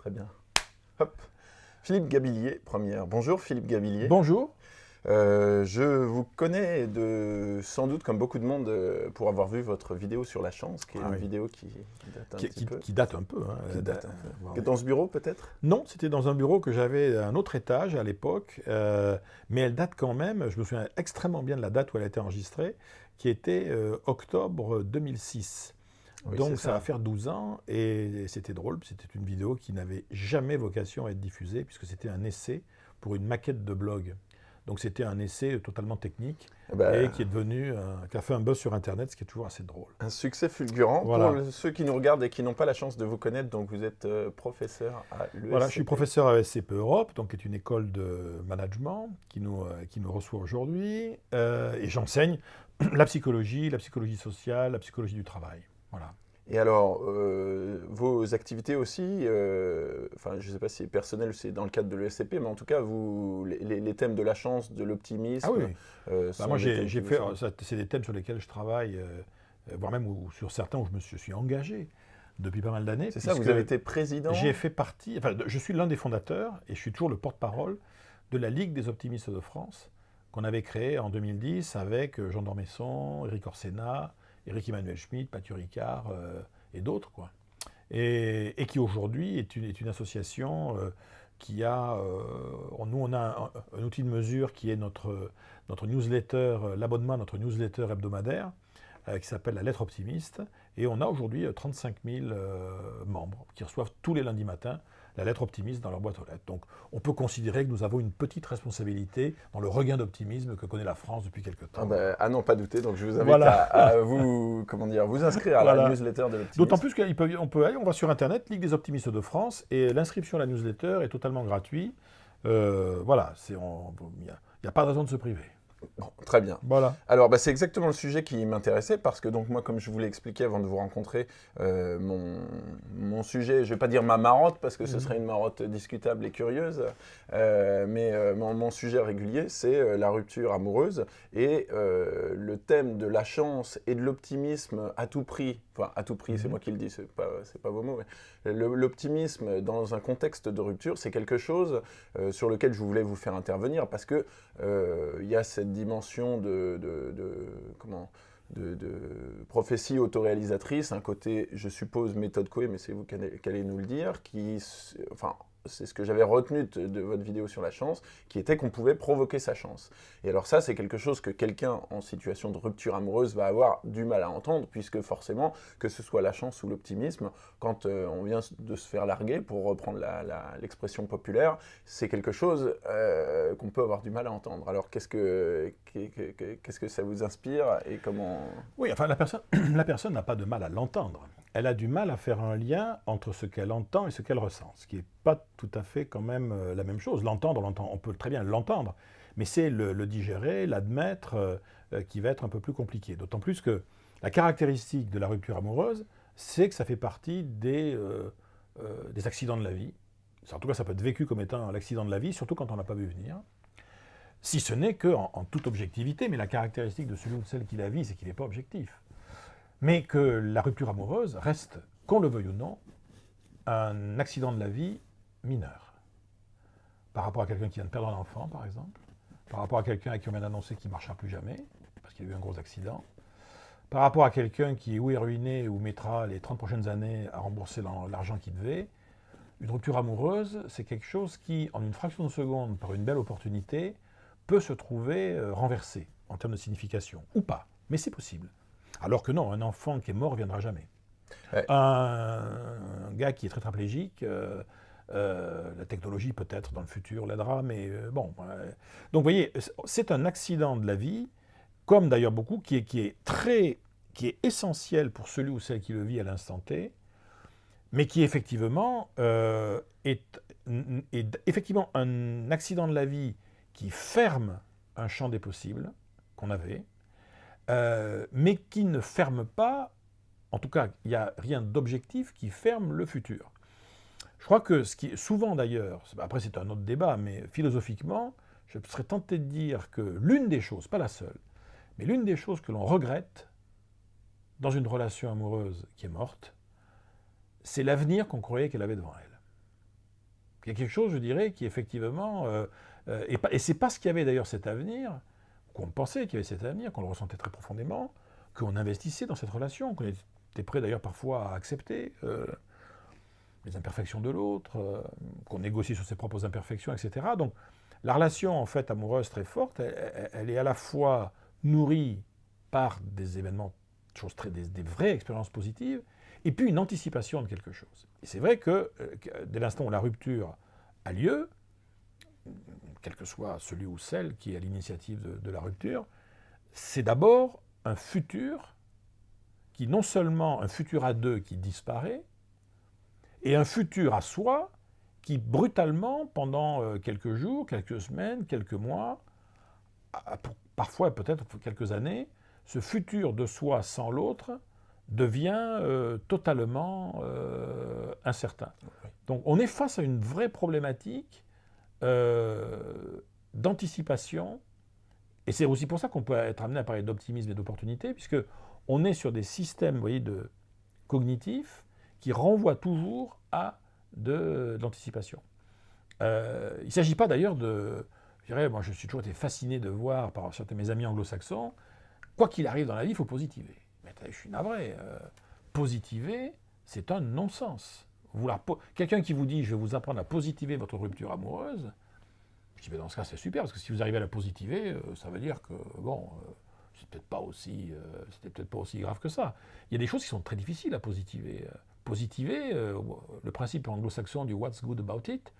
Très bien. Hop. Philippe Gabillier, première. Bonjour Philippe Gabillier. Bonjour. Je vous connais sans doute comme beaucoup de monde pour avoir vu votre vidéo sur la chance, qui est une vidéo qui date un petit peu. Qui date un peu. Qui date un peu. Dans ce bureau peut-être? Non, c'était dans un bureau que j'avais à un autre étage à l'époque, mais elle date quand même, je me souviens extrêmement bien de la date où elle a été enregistrée, qui était octobre 2006. Oui, Donc ça va faire 12 ans et c'était drôle, c'était une vidéo qui n'avait jamais vocation à être diffusée puisque c'était un essai pour une maquette de blog. Donc c'était un essai totalement technique et qui est devenu, qui a fait un buzz sur Internet, ce qui est toujours assez drôle. Un succès fulgurant. Voilà. Pour ceux qui nous regardent et qui n'ont pas la chance de vous connaître, donc vous êtes professeur à l'ESCP. Voilà, je suis professeur à ESCP Europe, donc qui est une école de management qui nous reçoit aujourd'hui, et j'enseigne la psychologie sociale, la psychologie du travail. Voilà. Et alors, vos activités aussi, enfin, je ne sais pas si c'est personnel ou c'est dans le cadre de l'ESCP, mais en tout cas, les thèmes de la chance, de l'optimisme. Ah oui. Moi, j'ai fait, c'est des thèmes sur lesquels je travaille, voire même sur certains où je me suis engagé depuis pas mal d'années. C'est ça, vous avez été président? J'ai fait partie, enfin, je suis l'un des fondateurs et je suis toujours le porte-parole de la Ligue des optimistes de France, qu'on avait créée en 2010 avec Jean d'Ormesson, Éric Orsena, Éric-Emmanuel Schmitt, Mathieu Ricard et d'autres, quoi. Et qui aujourd'hui est une association qui a... nous, on a un outil de mesure qui est notre newsletter, l'abonnement à notre newsletter hebdomadaire, qui s'appelle La Lettre Optimiste. Et on a aujourd'hui 35 000 membres qui reçoivent tous les lundis matins la lettre optimiste dans leur boîte aux lettres. Donc on peut considérer que nous avons une petite responsabilité dans le regain d'optimisme que connaît la France depuis quelque temps. Ah non, pas douter, donc je vous invite à vous, vous inscrire à la newsletter de l'optimisme. D'autant plus on va sur Internet, Ligue des optimistes de France, et l'inscription à la newsletter est totalement gratuite. Voilà, il n'y a pas de raison de se priver. Bon, très bien. Voilà. Alors, c'est exactement le sujet qui m'intéressait parce que donc moi, comme je vous l'ai expliqué avant de vous rencontrer, mon sujet, je ne vais pas dire ma marotte parce que ce serait une marotte discutable et curieuse, mais mon sujet régulier, c'est la rupture amoureuse et le thème de la chance et de l'optimisme à tout prix. Enfin, à tout prix, c'est moi qui le dis, c'est pas vos mots. Mais l'optimisme dans un contexte de rupture, c'est quelque chose sur lequel je voulais vous faire intervenir parce que il y a cette dimension de prophétie autoréalisatrice, un côté, je suppose, méthode Coué, mais c'est vous qui allez nous le dire, c'est ce que j'avais retenu de votre vidéo sur la chance, qui était qu'on pouvait provoquer sa chance. Et alors ça, c'est quelque chose que quelqu'un en situation de rupture amoureuse va avoir du mal à entendre, puisque forcément, que ce soit la chance ou l'optimisme, quand on vient de se faire larguer, pour reprendre l'expression populaire, c'est quelque chose qu'on peut avoir du mal à entendre. Alors qu'est-ce que ça vous inspire et comment... Oui, enfin la personne n'a pas de mal à l'entendre. Elle a du mal à faire un lien entre ce qu'elle entend et ce qu'elle ressent, ce qui n'est pas tout à fait quand même la même chose. L'entendre, on peut très bien l'entendre, mais c'est le digérer, l'admettre, qui va être un peu plus compliqué. D'autant plus que la caractéristique de la rupture amoureuse, c'est que ça fait partie des accidents de la vie. En tout cas, ça peut être vécu comme étant l'accident de la vie, surtout quand on n'a pas vu venir. Si ce n'est qu'en toute objectivité, mais la caractéristique de celui ou de celle qui la vit, c'est qu'il n'est pas objectif. Mais que la rupture amoureuse reste, qu'on le veuille ou non, un accident de la vie mineur. Par rapport à quelqu'un qui vient de perdre un enfant, par exemple, par rapport à quelqu'un à qui on vient d'annoncer qu'il ne marchera plus jamais, parce qu'il a eu un gros accident, par rapport à quelqu'un qui est ruiné ou mettra les 30 prochaines années à rembourser l'argent qu'il devait, une rupture amoureuse, c'est quelque chose qui, en une fraction de seconde, par une belle opportunité, peut se trouver renversé en termes de signification, ou pas, mais c'est possible. Alors que non, un enfant qui est mort ne reviendra jamais. Ouais. Un gars qui est tétraplégique, la technologie peut-être dans le futur l'aidera, mais bon. Donc vous voyez, c'est un accident de la vie, comme d'ailleurs beaucoup, qui est essentiel pour celui ou celle qui le vit à l'instant T, mais qui effectivement est effectivement un accident de la vie qui ferme un champ des possibles qu'on avait, mais qui ne ferme pas, en tout cas, il n'y a rien d'objectif qui ferme le futur. Je crois que ce qui est souvent d'ailleurs, après c'est un autre débat, mais philosophiquement, je serais tenté de dire que l'une des choses, pas la seule, mais l'une des choses que l'on regrette dans une relation amoureuse qui est morte, c'est l'avenir qu'on croyait qu'elle avait devant elle. Il y a quelque chose, je dirais, qui effectivement... et c'est parce qu'il y avait d'ailleurs cet avenir, qu'on pensait qu'il y avait cet avenir, qu'on le ressentait très profondément, qu'on investissait dans cette relation, qu'on était prêt d'ailleurs parfois à accepter les imperfections de l'autre, qu'on négocie sur ses propres imperfections, etc. Donc la relation en fait amoureuse très forte, elle est à la fois nourrie par des événements, des vraies expériences positives, et puis une anticipation de quelque chose. Et c'est vrai que dès l'instant où la rupture a lieu, quel que soit celui ou celle qui est à l'initiative de la rupture, c'est d'abord un futur qui, non seulement un futur à deux qui disparaît, et un futur à soi qui, brutalement, pendant quelques jours, quelques semaines, quelques mois, parfois peut-être quelques années, ce futur de soi sans l'autre devient totalement incertain. Donc on est face à une vraie problématique d'anticipation, et c'est aussi pour ça qu'on peut être amené à parler d'optimisme et d'opportunité, puisque on est sur des systèmes, vous voyez, cognitifs qui renvoient toujours à de l'anticipation. Il ne s'agit pas d'ailleurs de... Je dirais, moi je suis toujours été fasciné de voir par certains de mes amis anglo-saxons, quoi qu'il arrive dans la vie, il faut positiver. Mais je suis navré. Positiver, c'est un non-sens. Quelqu'un qui vous dit « je vais vous apprendre à positiver votre rupture amoureuse », je dis « dans ce cas, c'est super, parce que si vous arrivez à la positiver, ça veut dire que, bon, c'était peut-être pas aussi grave que ça. » Il y a des choses qui sont très difficiles à positiver. Positiver, le principe anglo-saxon du « what's good about it »,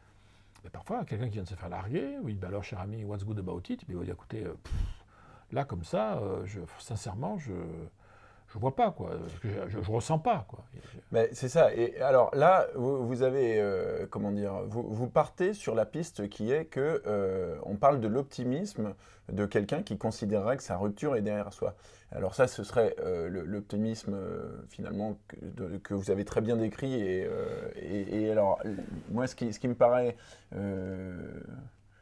mais parfois, quelqu'un qui vient de se faire larguer, oui, ben alors, cher ami, what's good about it, il va dire « écoutez, là, comme ça, sincèrement, je vois pas, quoi. Je ressens pas, quoi. » Mais c'est ça. Et alors là, vous avez, comment dire, vous partez sur la piste qui est que on parle de l'optimisme de quelqu'un qui considérerait que sa rupture est derrière soi. Alors ça, ce serait l'optimisme finalement que vous avez très bien décrit. Et alors, moi, ce qui me paraît...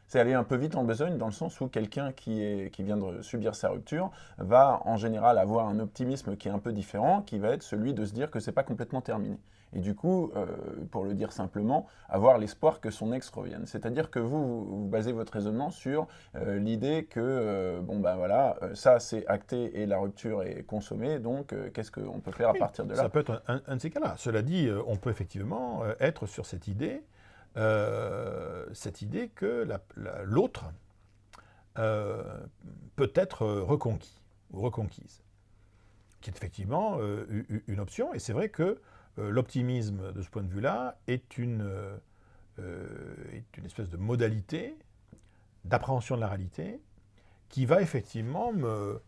c'est aller un peu vite en besogne dans le sens où quelqu'un qui vient de subir sa rupture va en général avoir un optimisme qui est un peu différent, qui va être celui de se dire que c'est pas complètement terminé. Et du coup, pour le dire simplement, avoir l'espoir que son ex revienne. C'est-à-dire que vous basez votre raisonnement sur l'idée que, bon ben voilà, ça c'est acté et la rupture est consommée, donc qu'est-ce qu'on peut faire à partir de là? Ça peut être un de ces cas-là. Cela dit, on peut effectivement être sur cette idée que l'autre peut être reconquis ou reconquise, qui est effectivement une option. Et c'est vrai que l'optimisme, de ce point de vue-là, est une espèce de modalité d'appréhension de la réalité qui va effectivement me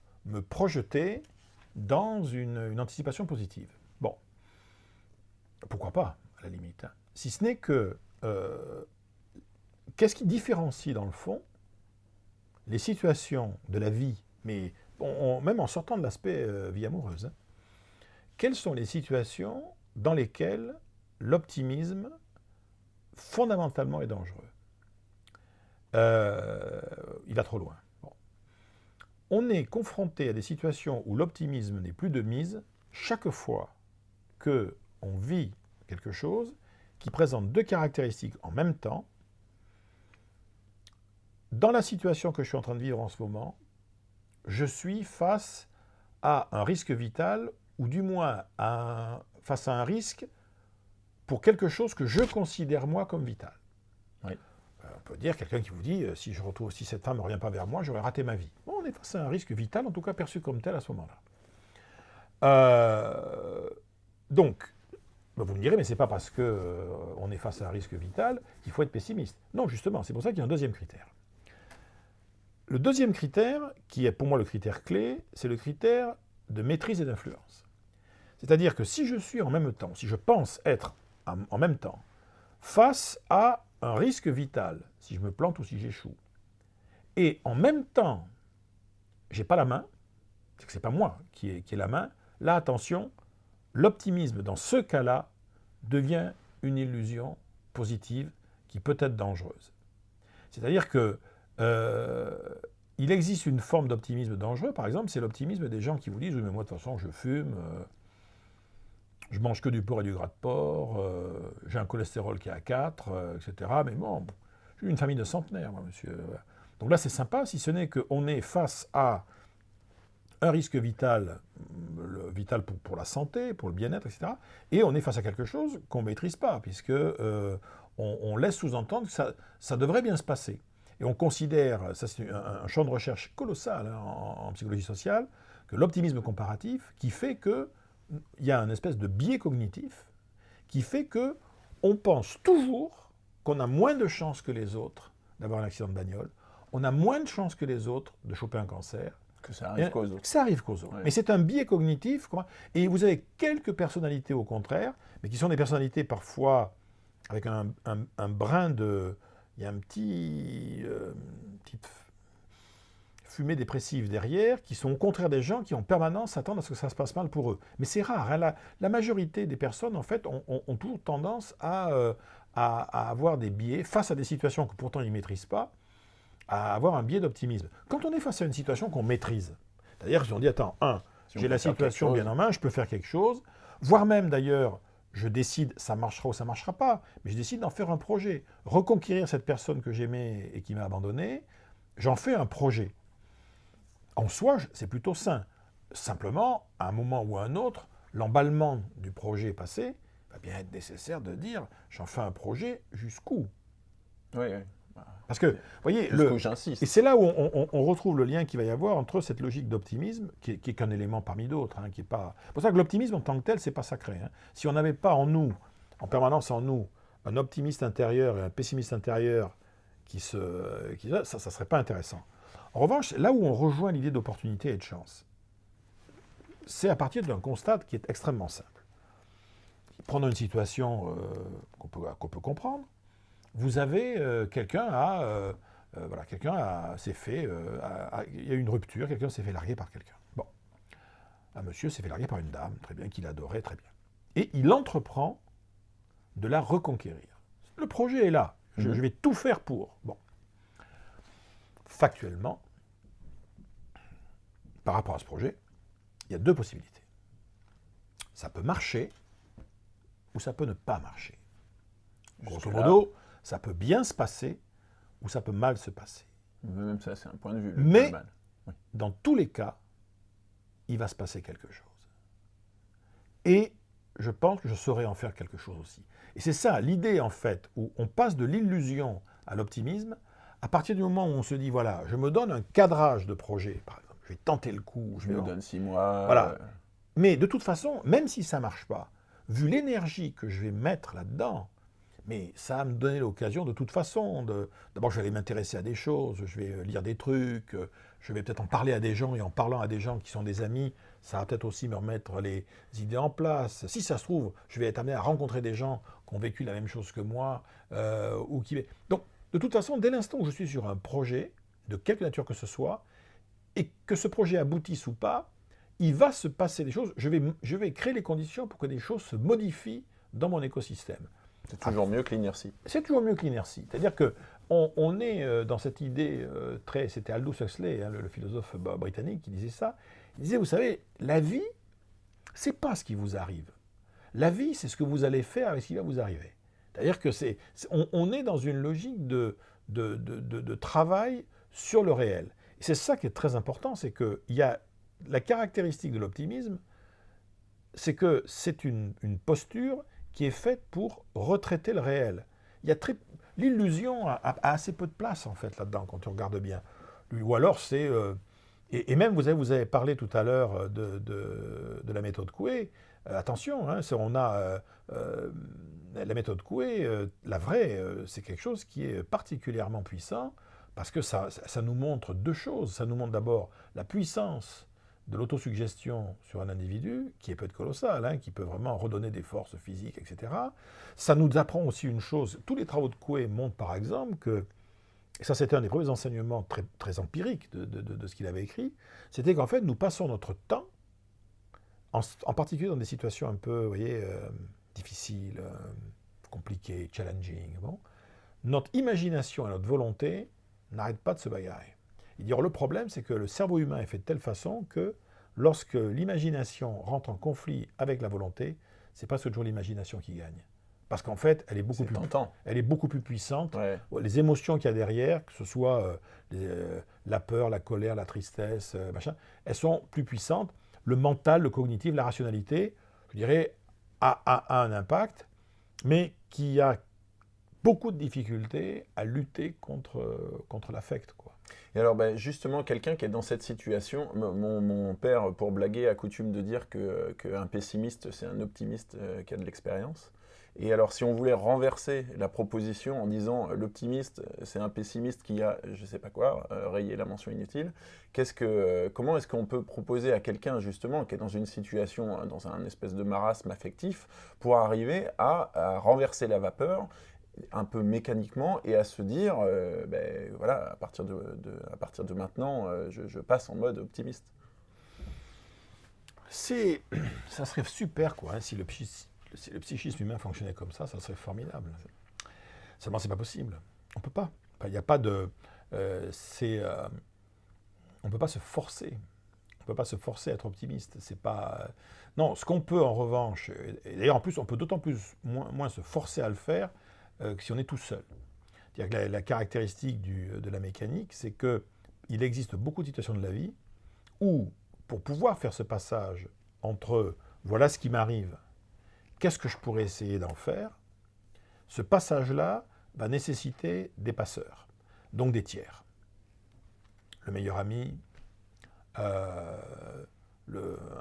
projeter dans une anticipation positive. Bon, pourquoi pas, à la limite, hein. Si ce n'est que qu'est-ce qui différencie, dans le fond, les situations de la vie, mais même en sortant de l'aspect vie amoureuse, hein, quelles sont les situations dans lesquelles l'optimisme, fondamentalement, est dangereux? Il va trop loin. Bon. On est confronté à des situations où l'optimisme n'est plus de mise chaque fois qu'on vit quelque chose qui présente deux caractéristiques en même temps. Dans la situation que je suis en train de vivre en ce moment, je suis face à un risque vital, ou du moins face à un risque pour quelque chose que je considère moi comme vital. Oui. On peut dire quelqu'un qui vous dit si cette femme ne revient pas vers moi, j'aurais raté ma vie. Bon, on est face à un risque vital, en tout cas perçu comme tel à ce moment-là. Donc, vous me direz, mais ce n'est pas parce qu'on est face à un risque vital qu'il faut être pessimiste. Non, justement, c'est pour ça qu'il y a un deuxième critère. Le deuxième critère, qui est pour moi le critère clé, c'est le critère de maîtrise et d'influence. C'est-à-dire que si je suis en même temps, si je pense être en même temps face à un risque vital, si je me plante ou si j'échoue, et en même temps, je n'ai pas la main, c'est que ce n'est pas moi qui ai la main, là, attention, l'optimisme, dans ce cas-là, devient une illusion positive qui peut être dangereuse. C'est-à-dire que il existe une forme d'optimisme dangereux, par exemple, c'est l'optimisme des gens qui vous disent « oui, mais moi, de toute façon, je fume, je mange que du porc et du gras de porc, j'ai un cholestérol qui est à 4, etc. Mais bon, j'ai une famille de centenaires, moi, monsieur. Donc là, c'est sympa, si ce n'est qu'on est face à un risque vital, vital pour la santé, pour le bien-être, etc. Et on est face à quelque chose qu'on ne maîtrise pas, puisque on laisse sous-entendre que ça devrait bien se passer. Et on considère, ça c'est un champ de recherche colossal hein, en psychologie sociale, que l'optimisme comparatif, qui fait qu'il y a une espèce de biais cognitif, qui fait que on pense toujours qu'on a moins de chances que les autres d'avoir un accident de bagnole, on a moins de chances que les autres de choper un cancer, Que ça arrive qu'aux autres. ça arrive qu'aux autres. Ouais. Mais c'est un biais cognitif. Et vous avez quelques personnalités au contraire, mais qui sont des personnalités parfois avec un brin de... Il y a petite fumée dépressive derrière, qui sont au contraire des gens qui en permanence s'attendent à ce que ça se passe mal pour eux. Mais c'est rare. Hein, la majorité des personnes, en fait, ont toujours tendance à avoir des biais face à des situations que pourtant ils ne maîtrisent pas, à avoir un biais d'optimisme. Quand on est face à une situation qu'on maîtrise, c'est-à-dire si on dit, attends, Si on j'ai peut la faire situation quelque bien en main, je peux faire quelque chose, voire même d'ailleurs, je décide, ça marchera ou ça ne marchera pas, mais je décide d'en faire un projet. Reconquérir cette personne que j'aimais et qui m'a abandonné, j'en fais un projet. En soi, c'est plutôt sain. Simplement, à un moment ou à un autre, l'emballement du projet passé va bien être nécessaire de dire, j'en fais un projet jusqu'où ? Oui, oui. Parce que, vous voyez, Jusqu'où j'insiste. et c'est là où on retrouve le lien qu'il va y avoir entre cette logique d'optimisme, qui est qu'un élément parmi d'autres, hein, qui est pas... C'est pour ça que l'optimisme en tant que tel, c'est pas sacré. Hein. Si on n'avait pas en nous, en permanence en nous, un optimiste intérieur et un pessimiste intérieur ça serait pas intéressant. En revanche, là où on rejoint l'idée d'opportunité et de chance, c'est à partir d'un constat qui est extrêmement simple. Prenons une situation qu'on peut comprendre. Vous avez quelqu'un s'est fait, il y a eu une rupture, quelqu'un s'est fait larguer par quelqu'un. Bon, un monsieur s'est fait larguer par une dame, très bien, qu'il adorait, très bien. Et il entreprend de la reconquérir. Le projet est là, je vais tout faire pour. Bon, factuellement, par rapport à ce projet, il y a deux possibilités. Ça peut marcher ou ça peut ne pas marcher. Grosso modo, ça peut bien se passer ou ça peut mal se passer. Même ça, c'est un point de vue. Mais, dans tous les cas, il va se passer quelque chose. Et je pense que je saurais en faire quelque chose aussi. Et c'est ça, l'idée, en fait, où on passe de l'illusion à l'optimisme, à partir du moment où on se dit, voilà, je me donne un cadrage de projet, par exemple, je vais tenter le coup. Je me donne 6 mois. Voilà. Mais de toute façon, même si ça ne marche pas, vu l'énergie que je vais mettre là-dedans, mais ça va me donner l'occasion de toute façon. D'abord, je vais aller m'intéresser à des choses, je vais lire des trucs, je vais peut-être en parler à des gens, et en parlant à des gens qui sont des amis, ça va peut-être aussi me remettre les idées en place. Si ça se trouve, je vais être amené à rencontrer des gens qui ont vécu la même chose que moi, ou qui... Donc, de toute façon, dès l'instant où je suis sur un projet, de quelque nature que ce soit, et que ce projet aboutisse ou pas, il va se passer des choses, je vais créer les conditions pour que des choses se modifient dans mon écosystème. C'est toujours mieux que l'inertie. C'est toujours mieux que l'inertie. C'est-à-dire qu'on est dans cette idée c'était Aldous Huxley, hein, le philosophe britannique, qui disait ça. Il disait, vous savez, la vie, c'est pas ce qui vous arrive. La vie, c'est ce que vous allez faire avec ce qui va vous arriver. C'est-à-dire que on est dans une logique de travail sur le réel. Et c'est ça qui est très important, c'est qu'il y a la caractéristique de l'optimisme, c'est que c'est une posture qui est faite pour retraiter le réel. L'illusion a assez peu de place, en fait, là-dedans, quand on regarde bien. Ou alors, c'est... et même, vous avez parlé tout à l'heure de la méthode Coué. Attention, hein, on a la méthode Coué, la vraie, c'est quelque chose qui est particulièrement puissant, parce que ça nous montre deux choses. Ça nous montre d'abord la puissance de l'autosuggestion sur un individu, qui peut être colossal, hein, qui peut vraiment redonner des forces physiques, etc. Ça nous apprend aussi une chose. Tous les travaux de Coué montrent par exemple que, et ça c'était un des premiers enseignements très, très empiriques de ce qu'il avait écrit, c'était qu'en fait nous passons notre temps, en particulier dans des situations un peu, vous voyez, difficiles, compliquées, challenging, bon, notre imagination et notre volonté n'arrêtent pas de se bagarrer. Il dit, le problème, c'est que le cerveau humain est fait de telle façon que lorsque l'imagination rentre en conflit avec la volonté, c'est pas toujours l'imagination qui gagne. Parce qu'en fait, elle est beaucoup plus puissante. Ouais. Les émotions qu'il y a derrière, que ce soit la peur, la colère, la tristesse, machin, elles sont plus puissantes. Le mental, le cognitif, la rationalité, je dirais, a un impact, mais qui a beaucoup de difficultés à lutter contre l'affect, quoi. Et alors, justement, quelqu'un qui est dans cette situation, mon père, pour blaguer, a coutume de dire qu'un pessimiste, c'est un optimiste qui a de l'expérience. Et alors, si on voulait renverser la proposition en disant l'optimiste, c'est un pessimiste qui a, je ne sais pas quoi, rayé la mention inutile, comment est-ce qu'on peut proposer à quelqu'un, justement, qui est dans une situation, dans un espèce de marasme affectif, pour arriver à renverser la vapeur un peu mécaniquement et à se dire, voilà, à partir de maintenant, je passe en mode optimiste. Ça serait super, quoi, hein, si le psychisme humain fonctionnait comme ça serait formidable. Seulement, c'est pas possible. On peut pas. Il n'y a pas de... on peut pas se forcer. On peut pas se forcer à être optimiste. C'est pas... Non, ce qu'on peut en revanche, et d'ailleurs en plus, on peut d'autant plus moins se forcer à le faire que si on est tout seul. C'est-à-dire que la caractéristique de la mécanique, c'est qu'il existe beaucoup de situations de la vie où, pour pouvoir faire ce passage entre voilà ce qui m'arrive, qu'est-ce que je pourrais essayer d'en faire, ce passage-là va nécessiter des passeurs, donc des tiers. Le meilleur ami, un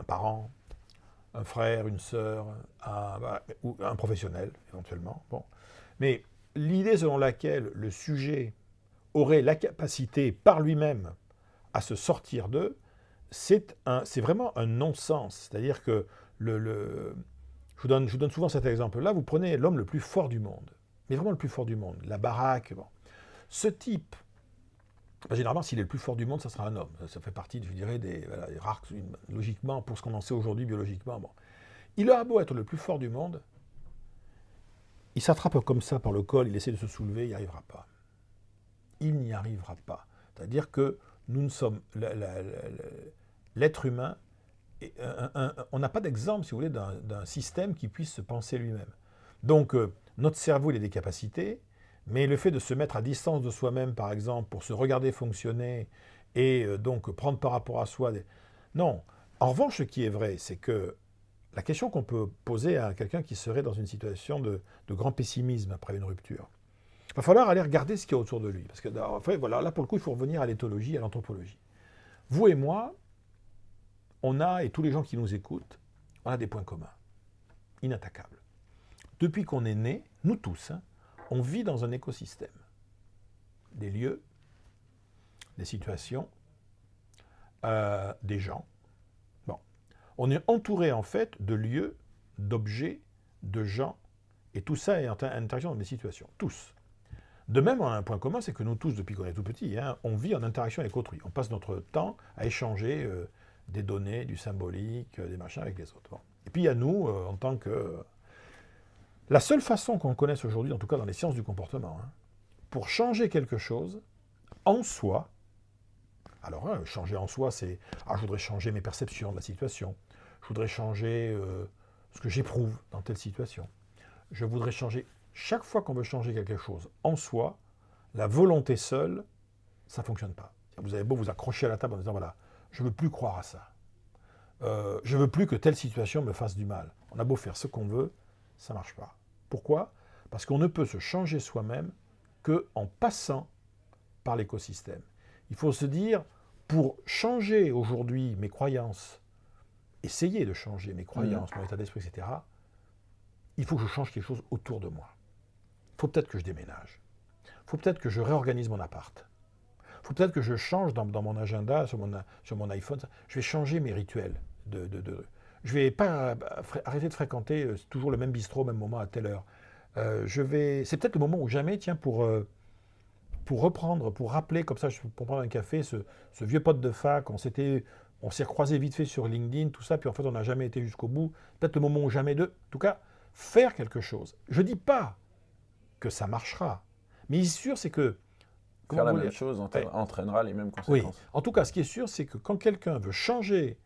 parent, un frère, une sœur, ou un professionnel, éventuellement. Bon. Mais l'idée selon laquelle le sujet aurait la capacité par lui-même à se sortir d'eux, c'est vraiment un non-sens. C'est-à-dire que je vous donne souvent cet exemple-là, vous prenez l'homme le plus fort du monde, mais vraiment le plus fort du monde, la baraque. Bon. Ce type, généralement, s'il est le plus fort du monde, ça sera un homme. Ça fait partie, je dirais, des rares, logiquement, pour ce qu'on en sait aujourd'hui biologiquement. Bon. Il aura beau être le plus fort du monde, il s'attrape comme ça par le col, il essaie de se soulever, il n'y arrivera pas. Il n'y arrivera pas. C'est-à-dire que nous ne sommes... L'être humain, on n'a pas d'exemple, si vous voulez, d'un système qui puisse se penser lui-même. Donc, notre cerveau, il a des capacités, mais le fait de se mettre à distance de soi-même, par exemple, pour se regarder fonctionner et donc prendre par rapport à soi... Non. En revanche, ce qui est vrai, c'est que la question qu'on peut poser à quelqu'un qui serait dans une situation de grand pessimisme après une rupture, il va falloir aller regarder ce qu'il y a autour de lui. Parce que, en fait, voilà, là, pour le coup, il faut revenir à l'éthologie, à l'anthropologie. Vous et moi, on a, et tous les gens qui nous écoutent, on a des points communs, inattaquables. Depuis qu'on est né, nous tous, hein, on vit dans un écosystème. Des lieux, des situations, des gens. Bon. On est entouré, en fait, de lieux, d'objets, de gens, et tout ça est en interaction dans des situations. Tous. De même, on a un point commun, c'est que nous tous, depuis qu'on est tout petit, hein, on vit en interaction avec autrui. On passe notre temps à échanger des données, du symbolique, des machins avec les autres. Bon. Et puis il y a nous, en tant que... La seule façon qu'on connaisse aujourd'hui, en tout cas dans les sciences du comportement, hein, pour changer quelque chose en soi, alors changer en soi, c'est « je voudrais changer mes perceptions de la situation, je voudrais changer ce que j'éprouve dans telle situation, je voudrais changer... » Chaque fois qu'on veut changer quelque chose en soi, la volonté seule, ça ne fonctionne pas. Vous avez beau vous accrocher à la table en disant « voilà, je ne veux plus croire à ça. Je ne veux plus que telle situation me fasse du mal. » On a beau faire ce qu'on veut, ça ne marche pas. Pourquoi ? Parce qu'on ne peut se changer soi-même qu'en passant par l'écosystème. Il faut se dire, pour changer aujourd'hui mes croyances, essayer de changer mes croyances, mon état d'esprit, etc., il faut que je change quelque chose autour de moi. Il faut peut-être que je déménage. Il faut peut-être que je réorganise mon appart. Il faut peut-être que je change dans mon agenda, sur mon iPhone. Je vais changer mes rituels. Je ne vais pas arrêter de fréquenter toujours le même bistrot au même moment à telle heure. C'est peut-être le moment ou jamais, tiens, pour reprendre, pour rappeler, comme ça, pour prendre un café, ce vieux pote de fac, on s'est recroisé vite fait sur LinkedIn, tout ça, puis en fait, on n'a jamais été jusqu'au bout. Peut-être le moment ou jamais de... En tout cas, faire quelque chose. Je ne dis pas que ça marchera. Mais sûr, c'est que... Faire la même chose entraînera les mêmes conséquences. Oui. En tout cas, ce qui est sûr, c'est que quand quelqu'un veut changer,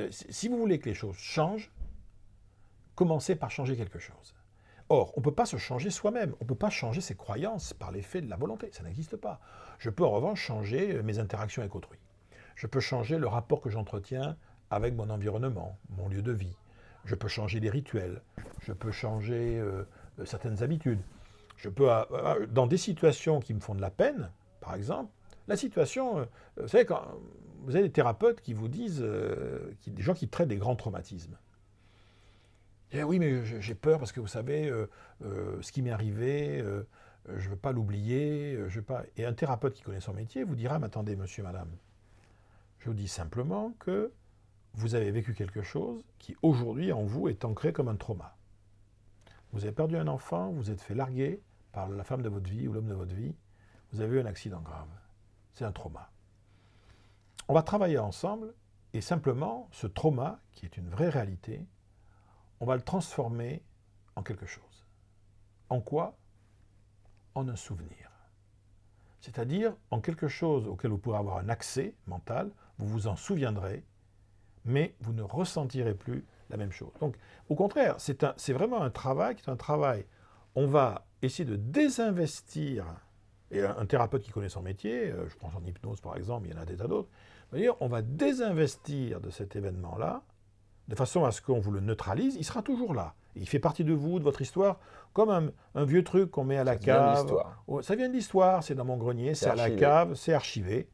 si vous voulez que les choses changent, commencer par changer quelque chose. Or, on ne peut pas se changer soi-même, on ne peut pas changer ses croyances par l'effet de la volonté, ça n'existe pas. Je peux en revanche changer mes interactions avec autrui. Je peux changer le rapport que j'entretiens avec mon environnement, mon lieu de vie. Je peux changer les rituels, je peux changer certaines habitudes. Je peux, dans des situations qui me font de la peine, par exemple, la situation, vous savez, quand vous avez des thérapeutes qui vous disent, des gens qui traitent des grands traumatismes. Et oui, mais j'ai peur parce que vous savez, ce qui m'est arrivé, je ne veux pas l'oublier. Je veux pas... Et un thérapeute qui connaît son métier vous dira, mais attendez, monsieur, madame, je vous dis simplement que vous avez vécu quelque chose qui, aujourd'hui, en vous, est ancré comme un trauma. Vous avez perdu un enfant, vous êtes fait larguer par la femme de votre vie ou l'homme de votre vie, vous avez eu un accident grave. C'est un trauma. On va travailler ensemble et simplement, ce trauma, qui est une vraie réalité, on va le transformer en quelque chose. En quoi? En un souvenir. C'est-à-dire en quelque chose auquel vous pourrez avoir un accès mental, vous vous en souviendrez, mais vous ne ressentirez plus la même chose. Donc, au contraire, c'est vraiment un travail qui est un travail. On va essayer de désinvestir, et un thérapeute qui connaît son métier, je pense en hypnose par exemple, il y en a des tas d'autres, on va désinvestir de cet événement-là, de façon à ce qu'on vous le neutralise, il sera toujours là. Il fait partie de vous, de votre histoire, comme un vieux truc qu'on met à la cave. Ça vient de l'histoire, c'est dans mon grenier, c'est à la cave, c'est archivé.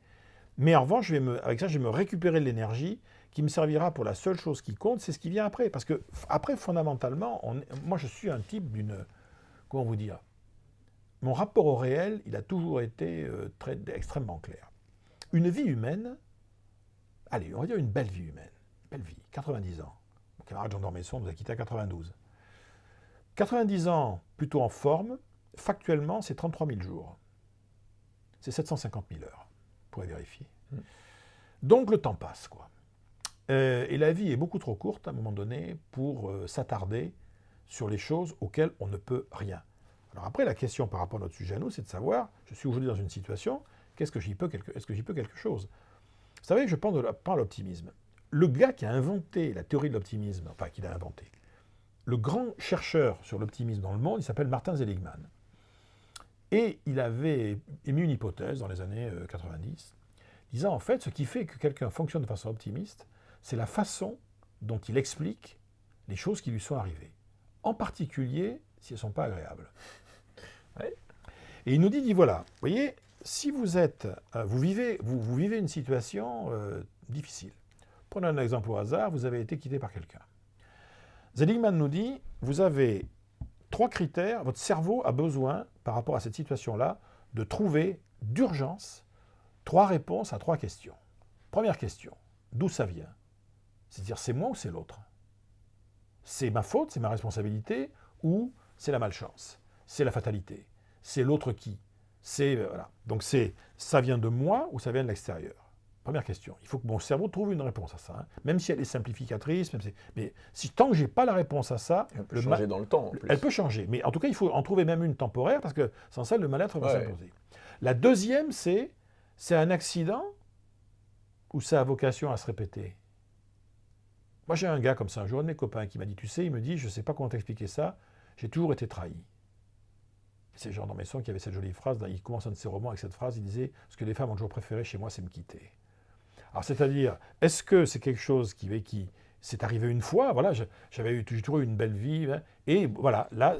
Mais en revanche, avec ça, je vais me récupérer de l'énergie qui me servira pour la seule chose qui compte, c'est ce qui vient après. Parce que, après, fondamentalement, moi, je suis un type d'une... Comment vous dire? Mon rapport au réel, il a toujours été extrêmement clair. Une vie humaine, allez, on va dire une belle vie humaine. Belle vie, 90 ans. Mon camarade Jean d'Ormesson nous a quittés à 92. 90 ans, plutôt en forme, factuellement, c'est 33 000 jours. C'est 750 000 heures, vous pourrez vérifier. Donc le temps passe, quoi. Et la vie est beaucoup trop courte, à un moment donné, pour s'attarder sur les choses auxquelles on ne peut rien. Alors après, la question par rapport à notre sujet à nous, c'est de savoir, je suis aujourd'hui dans une situation, est-ce que j'y peux quelque chose? Vous savez, je pense à l'optimisme. Le gars qui a inventé la théorie de l'optimisme, enfin qui l'a inventé, le grand chercheur sur l'optimisme dans le monde, il s'appelle Martin Seligman. Et il avait émis une hypothèse dans les années 90, disant en fait, ce qui fait que quelqu'un fonctionne de façon optimiste, c'est la façon dont il explique les choses qui lui sont arrivées. En particulier, si elles ne sont pas agréables. Ouais. Et il nous dit voilà, vous voyez, si vous vivez une situation difficile, prenons un exemple au hasard, vous avez été quitté par quelqu'un. Seligman nous dit, vous avez 3 critères, votre cerveau a besoin, par rapport à cette situation-là, de trouver d'urgence 3 réponses à 3 questions. Première question, d'où ça vient? C'est-à-dire, c'est moi ou c'est l'autre? C'est ma faute, c'est ma responsabilité, ou c'est la malchance? C'est la fatalité? C'est l'autre qui? Voilà. Donc ça vient de moi ou ça vient de l'extérieur? Première question. Il faut que mon cerveau trouve une réponse à ça. Hein. Même si elle est simplificatrice, mais tant que je n'ai pas la réponse à ça... Elle peut changer dans le temps, en plus. Elle peut changer. Mais en tout cas, il faut en trouver même une temporaire, parce que sans ça, le mal-être va s'imposer. La deuxième, c'est un accident ou ça a vocation à se répéter? Moi, j'ai un gars comme ça, un jour, un de mes copains, qui m'a dit, tu sais, il me dit, je ne sais pas comment t'expliquer ça, j'ai toujours été trahi. C'est Jean d'Ormesson qui avait cette jolie phrase, il commence un de ses romans avec cette phrase, il disait, ce que les femmes ont toujours préféré chez moi, c'est me quitter. Alors, c'est-à-dire, est-ce que c'est quelque chose qui c'est arrivé une fois? Voilà, j'ai toujours eu une belle vie, hein, et voilà, là,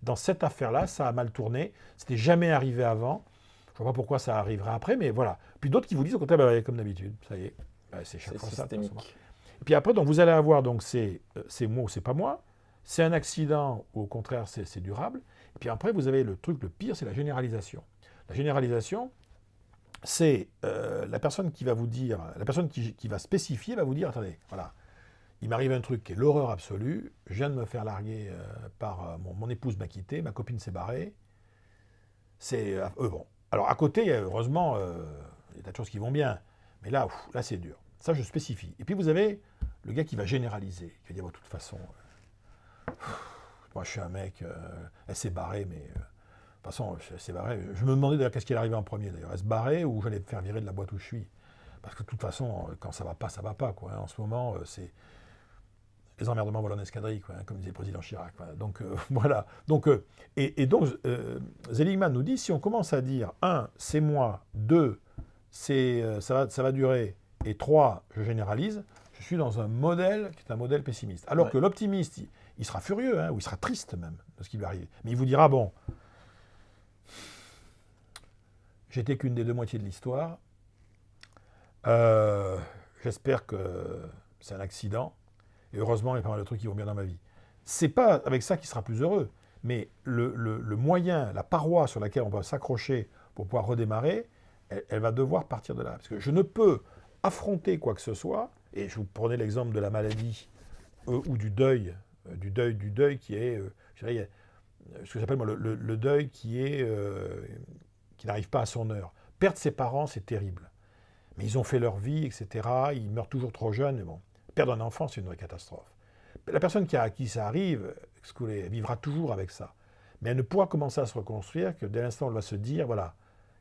dans cette affaire-là, ça a mal tourné, c'était jamais arrivé avant, je ne vois pas pourquoi ça arriverait après, mais voilà. Puis d'autres qui vous disent, au contraire, comme d'habitude, ça y est, c'est chaque fois ça. Et puis après, donc, vous allez avoir, donc, c'est moi ou c'est pas moi, c'est un accident ou au contraire, c'est durable. Et puis après, vous avez le pire, c'est la généralisation. La généralisation, c'est la personne qui va vous dire, la personne qui va spécifier va vous dire, attendez, voilà, il m'arrive un truc qui est l'horreur absolue, je viens de me faire larguer par mon épouse m'a quitté, ma copine s'est barrée, c'est bon. Alors à côté, heureusement, il y a des tas de choses qui vont bien, mais là c'est dur. Ça, je spécifie. Et puis vous avez le gars qui va généraliser, qui va dire, de toute façon, moi je suis un mec, elle s'est barrée, mais... De toute façon, elle s'est barrée. Je me demandais d'ailleurs qu'est-ce qui est arrivé en premier d'ailleurs. Elle se barrait ou j'allais me faire virer de la boîte où je suis? Parce que de toute façon, quand ça va pas, quoi. En ce moment, Les emmerdements volent en escadrille, quoi, comme disait le président Chirac. Quoi. Donc voilà. Donc, donc Seligman nous dit, si on commence à dire 1, c'est moi, 2, ça va durer, et 3, je généralise, je suis dans un modèle qui est un modèle pessimiste. Alors que l'optimiste, il sera furieux, ou il sera triste même de ce qui lui arrive. Mais il vous dira, bon, j'étais qu'une des deux moitiés de l'histoire, j'espère que c'est un accident, et heureusement, il y a pas mal de trucs qui vont bien dans ma vie. C'est pas avec ça qu'il sera plus heureux, mais le moyen, la paroi sur laquelle on va s'accrocher pour pouvoir redémarrer, elle va devoir partir de là. Parce que je ne peux affronter quoi que ce soit, et je vous prenais l'exemple de la maladie ou du deuil qui est, je dirais, ce que j'appelle moi le deuil qui n'arrive pas à son heure. Perdre ses parents, c'est terrible. Mais ils ont fait leur vie, etc. Ils meurent toujours trop jeunes. Mais bon, perdre un enfant, c'est une vraie catastrophe. La personne à qui ça arrive, elle vivra toujours avec ça. Mais elle ne pourra commencer à se reconstruire que dès l'instant où elle va se dire, voilà,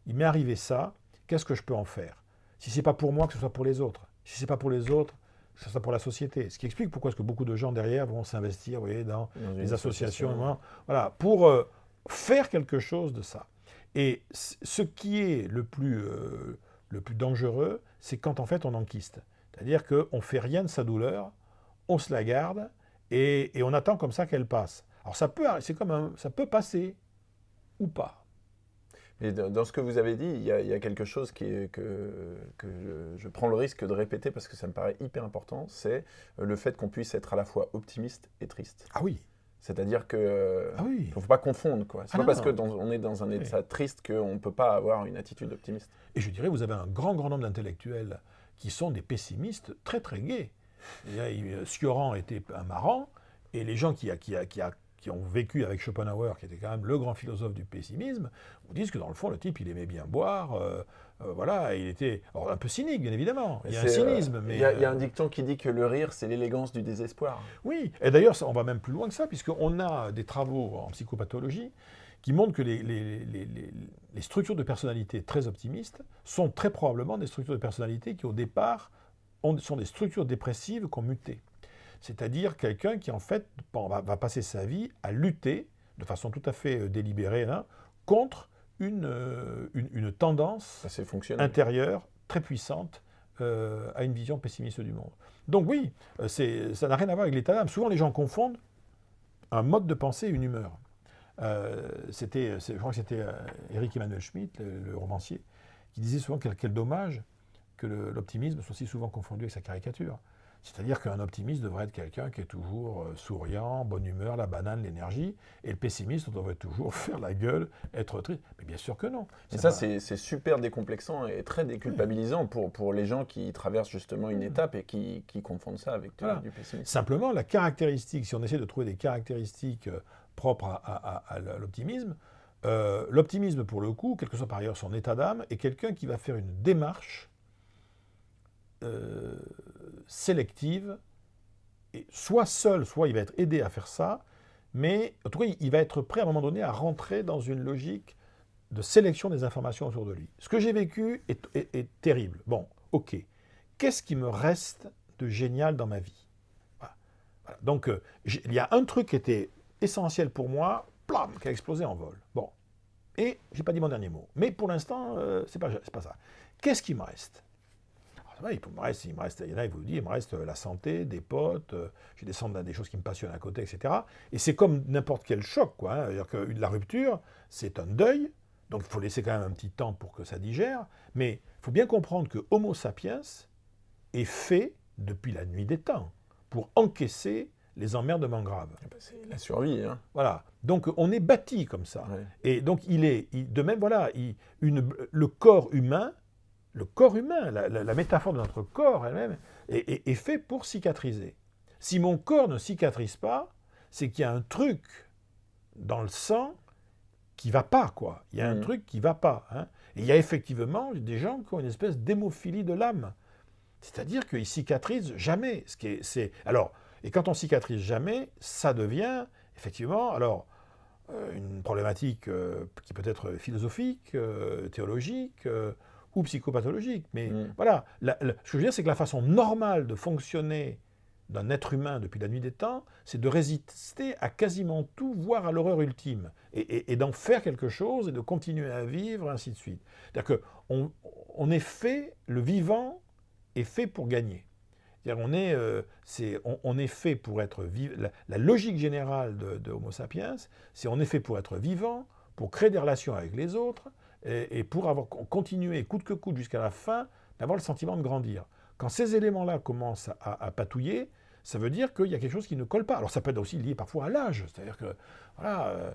il m'est arrivé ça, qu'est-ce que je peux en faire? Si ce n'est pas pour moi, que ce soit pour les autres. Si ce n'est pas pour les autres, que ce soit pour la société. Ce qui explique pourquoi est-ce que beaucoup de gens derrière vont s'investir, vous voyez, dans les associations. Voilà, pour faire quelque chose de ça. Et ce qui est le plus dangereux, c'est quand en fait on enquiste. C'est-à-dire qu'on ne fait rien de sa douleur, on se la garde et on attend comme ça qu'elle passe. Alors ça peut passer ou pas. Et dans ce que vous avez dit, il y a quelque chose que je prends le risque de répéter parce que ça me paraît hyper important, c'est le fait qu'on puisse être à la fois optimiste et triste. Ah oui. C'est-à-dire que il ne faut pas confondre, quoi. C'est pas parce qu'on est dans un état triste qu'on ne peut pas avoir une attitude optimiste. Et je dirais, vous avez un grand nombre d'intellectuels qui sont des pessimistes très très gais. Sioran était un marrant, et les gens qui ont vécu avec Schopenhauer, qui était quand même le grand philosophe du pessimisme, vous disent que dans le fond, le type, il aimait bien boire, voilà, il était un peu cynique, bien évidemment. Il y a un cynisme. Mais il y a un dicton qui dit que le rire, c'est l'élégance du désespoir. Oui, et d'ailleurs, on va même plus loin que ça, puisqu'on a des travaux en psychopathologie qui montrent que les structures de personnalité très optimistes sont très probablement des structures de personnalité qui, au départ, sont des structures dépressives qui ont muté. C'est-à-dire quelqu'un qui, en fait, va passer sa vie à lutter, de façon tout à fait délibérée, contre une tendance intérieure très puissante à une vision pessimiste du monde. Donc oui, ça n'a rien à voir avec l'état d'âme. Souvent, les gens confondent un mode de pensée et une humeur. Je crois que c'était Éric Emmanuel Schmitt, le romancier, qui disait souvent quel dommage que l'optimisme soit si souvent confondu avec sa caricature. C'est-à-dire qu'un optimiste devrait être quelqu'un qui est toujours souriant, bonne humeur, la banane, l'énergie, et le pessimiste devrait toujours faire la gueule, être triste. Mais bien sûr que non. Et ça, c'est super décomplexant et très déculpabilisant pour les gens qui traversent justement une étape et qui confondent ça avec du pessimisme. Simplement, la caractéristique, si on essaie de trouver des caractéristiques propres à l'optimisme, l'optimisme, pour le coup, quel que soit par ailleurs son état d'âme, est quelqu'un qui va faire une démarche sélective, et soit seul, soit il va être aidé à faire ça, mais en tout cas, il va être prêt à un moment donné à rentrer dans une logique de sélection des informations autour de lui. Ce que j'ai vécu est terrible. Bon, ok. Qu'est-ce qui me reste de génial dans ma vie? Voilà. Donc, il y a un truc qui était essentiel pour moi, plam, qui a explosé en vol. Bon. Et j'ai pas dit mon dernier mot. Mais pour l'instant, c'est pas ça. Qu'est-ce qui me reste? Il y en a, il vous dit, il me reste la santé, des potes, j'ai des choses qui me passionnent à côté, etc. Et c'est comme n'importe quel choc, quoi. C'est-à-dire que la rupture, c'est un deuil, donc il faut laisser quand même un petit temps pour que ça digère, mais il faut bien comprendre que Homo sapiens est fait depuis la nuit des temps pour encaisser les emmerdements graves. C'est la survie, hein. Voilà. Donc on est bâti comme ça. Ouais. Et donc de même, voilà, le corps humain, la métaphore de notre corps elle-même, est fait pour cicatriser. Si mon corps ne cicatrise pas, c'est qu'il y a un truc dans le sang qui ne va pas, quoi. Il y a un truc qui ne va pas. Hein. Et il y a effectivement des gens qui ont une espèce d'hémophilie de l'âme. C'est-à-dire qu'ils cicatrisent jamais. Et quand on cicatrise jamais, ça devient, effectivement, une problématique qui peut être philosophique, théologique, ou psychopathologique. Mais voilà, ce que je veux dire, c'est que la façon normale de fonctionner d'un être humain depuis la nuit des temps, c'est de résister à quasiment tout, voire à l'horreur ultime, et d'en faire quelque chose, et de continuer à vivre, ainsi de suite. C'est-à-dire qu'on est fait, le vivant est fait pour gagner. C'est-à-dire on est fait pour être vivant. La logique générale de Homo sapiens, c'est on est fait pour être vivant, pour créer des relations avec les autres, et pour continuer, coûte que coûte, jusqu'à la fin, d'avoir le sentiment de grandir. Quand ces éléments-là commencent à patouiller, ça veut dire qu'il y a quelque chose qui ne colle pas. Alors ça peut être aussi lié parfois à l'âge. C'est-à-dire que voilà,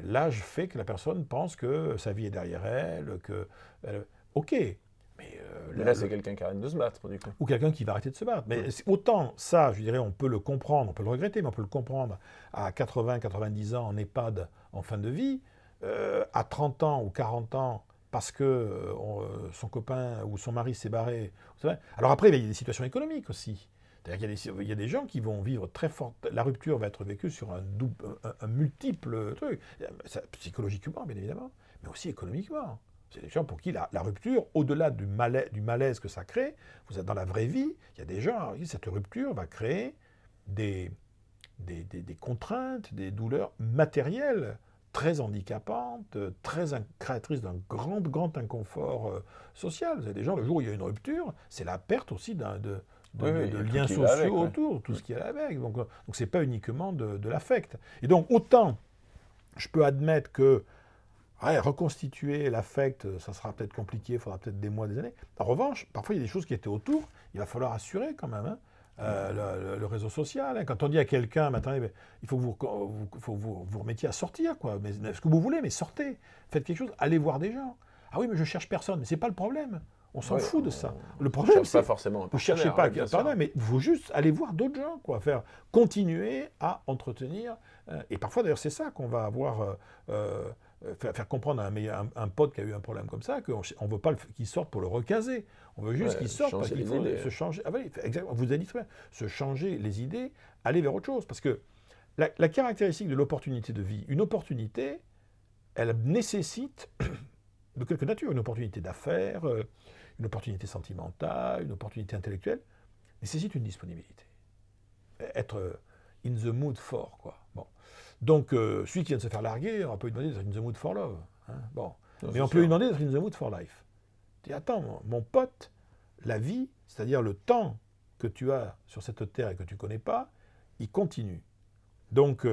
l'âge fait que la personne pense que sa vie est derrière elle, ok, mais Là, c'est quelqu'un qui arrête de se battre, du coup. ou quelqu'un qui va arrêter de se battre. Mais autant ça, je dirais, on peut le comprendre, on peut le regretter, mais on peut le comprendre à 80, 90 ans en EHPAD en fin de vie, à 30 ans ou 40 ans parce que son copain ou son mari s'est barré. Alors après, il y a des situations économiques aussi. C'est-à-dire qu'il y a des gens qui vont vivre très fort. La rupture va être vécue sur un multiple truc. Psychologiquement, bien évidemment, mais aussi économiquement. C'est des gens pour qui la rupture, au-delà du malaise que ça crée, vous êtes dans la vraie vie, il y a des gens à qui cette rupture va créer des contraintes, des douleurs matérielles très handicapantes, très créatrices d'un grand inconfort social. Vous avez des gens, le jour où il y a une rupture, c'est la perte aussi de liens sociaux autour, tout ce qui est avec. Donc c'est pas uniquement de l'affect. Et donc autant je peux admettre que reconstituer l'affect, ça sera peut-être compliqué, il faudra peut-être des mois, des années. En revanche, parfois il y a des choses qui étaient autour, il va falloir assurer quand même. Hein. Le réseau social. Hein. Quand on dit à quelqu'un, attendez, il faut que vous remettiez à sortir, quoi. Mais ce que vous voulez, mais sortez. Faites quelque chose, allez voir des gens. Ah oui, mais je cherche personne. Mais c'est pas le problème. On s'en fout de ça. Le problème, c'est pas forcément un vous cherchez pas bien un mais vous juste aller voir d'autres gens, quoi. Continuer à entretenir. Et parfois, d'ailleurs, c'est ça qu'on va avoir. Faire comprendre à un pote qui a eu un problème comme ça qu'on ne veut pas qu'il sorte pour le recaser. On veut juste qu'il sorte parce qu'il faut se changer. Ah oui, exactement, vous avez dit très bien, se changer les idées, aller vers autre chose. Parce que la caractéristique de l'opportunité de vie, une opportunité, elle nécessite de quelque nature, une opportunité d'affaires, une opportunité sentimentale, une opportunité intellectuelle, nécessite une disponibilité. Être in the mood for, quoi. Bon. Donc, celui qui vient de se faire larguer, on peut lui demander d'être in the mood for love. Hein, bon. Mais on peut lui demander d'être in the mood for life. Tu dis, attends, mon pote, la vie, c'est-à-dire le temps que tu as sur cette terre et que tu ne connais pas, il continue. Donc,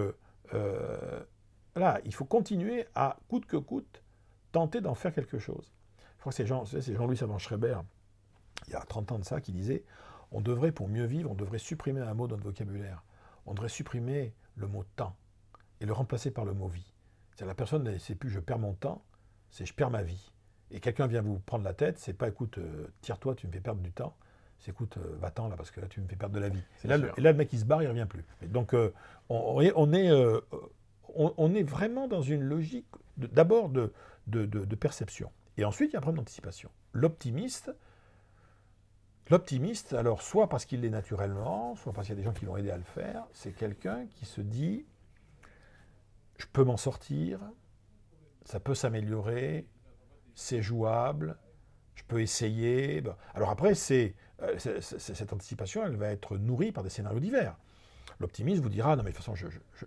voilà, il faut continuer à, coûte que coûte, tenter d'en faire quelque chose. Je crois que c'est Jean-Louis Savant-Schreiber, il y a 30 ans de ça, qui disait, on devrait, pour mieux vivre, on devrait supprimer un mot dans notre vocabulaire. On devrait supprimer le mot temps et le remplacer par le mot vie. C'est-à-dire la personne ne sait plus je perds mon temps, c'est je perds ma vie. Et quelqu'un vient vous prendre la tête, c'est pas écoute, tire-toi, tu me fais perdre du temps, c'est écoute, va-t'en là parce que là tu me fais perdre de la vie. Et là, le mec il se barre, il revient plus. Et donc on est vraiment dans une logique d'abord de perception. Et ensuite il y a un problème d'anticipation. L'optimiste, alors soit parce qu'il l'est naturellement, soit parce qu'il y a des gens qui l'ont aidé à le faire, c'est quelqu'un qui se dit je peux m'en sortir, ça peut s'améliorer, c'est jouable, je peux essayer. Bon. Alors après, cette anticipation, elle va être nourrie par des scénarios divers. L'optimiste vous dira, non mais de toute façon, je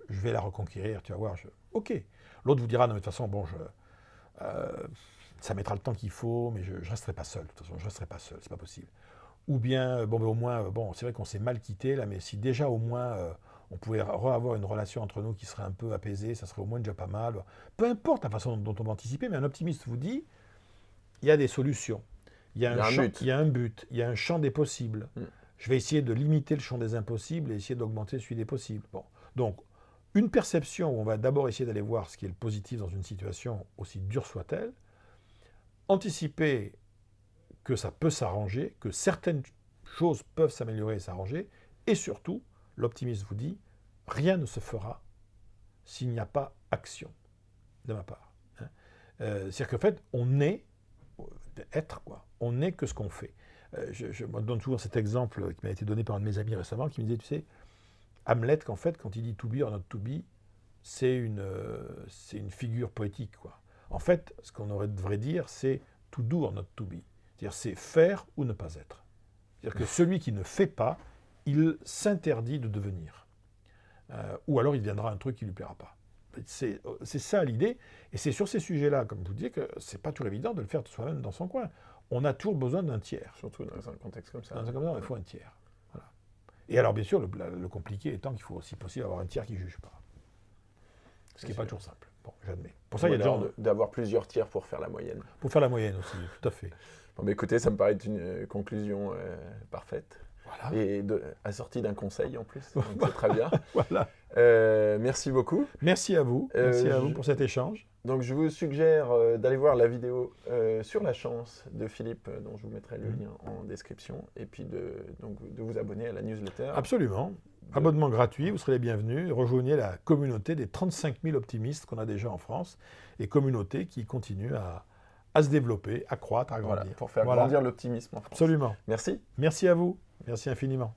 vais la reconquérir, tu vas voir. Ok. L'autre vous dira, non mais de toute façon, bon, ça mettra le temps qu'il faut, mais je ne resterai pas seul. De toute façon, je ne resterai pas seul, c'est pas possible. Ou bien, bon, mais au moins, c'est vrai qu'on s'est mal quitté là, mais si déjà au moins on pouvait avoir une relation entre nous qui serait un peu apaisée, ça serait au moins déjà pas mal. Peu importe la façon dont on va anticiper, mais un optimiste vous dit, il y a des solutions, il y a un but, il y a un champ des possibles. Je vais essayer de limiter le champ des impossibles et essayer d'augmenter celui des possibles. Bon. Donc, une perception où on va d'abord essayer d'aller voir ce qui est le positif dans une situation, aussi dure soit-elle, anticiper que ça peut s'arranger, que certaines choses peuvent s'améliorer et s'arranger, et surtout, l'optimiste vous dit, rien ne se fera s'il n'y a pas action de ma part. Hein. C'est-à-dire qu'en fait, on est être, quoi. On n'est que ce qu'on fait. Je me donne toujours cet exemple qui m'a été donné par un de mes amis récemment, qui me disait, tu sais, Hamlet, qu'en fait, quand il dit to be or not to be, c'est une figure poétique, quoi. En fait, ce qu'on devrait dire, c'est to do or not to be. C'est-à-dire, c'est faire ou ne pas être. C'est-à-dire que celui qui ne fait pas, il s'interdit de devenir. Ou alors il deviendra un truc qui ne lui plaira pas. C'est ça l'idée. Et c'est sur ces sujets-là, comme je vous dis, que ce n'est pas toujours évident de le faire soi-même dans son coin. On a toujours besoin d'un tiers. Surtout dans un contexte comme ça. Dans un contexte comme ça, il faut un tiers. Voilà. Et alors, bien sûr, le compliqué étant qu'il faut aussi possible avoir un tiers qui ne juge pas. Ce qui n'est pas toujours simple. Bon, j'admets. Pour ça, il y a des gens d'avoir plusieurs tiers pour faire la moyenne. Pour faire la moyenne aussi, tout à fait. Bon, mais écoutez, ça me paraît une conclusion parfaite. Voilà. Et assortie d'un conseil en plus, donc c'est très bien. Voilà. Merci beaucoup. Merci à vous. Merci à vous pour cet échange. Donc je vous suggère d'aller voir la vidéo sur la chance de Philippe, dont je vous mettrai le lien en description, et puis de vous abonner à la newsletter. Absolument. Abonnement gratuit, vous serez les bienvenus. Rejoignez la communauté des 35 000 optimistes qu'on a déjà en France, et communauté qui continue à se développer, à croître, à grandir. Voilà, pour faire grandir l'optimisme en France. Absolument. Merci. Merci à vous. Merci infiniment.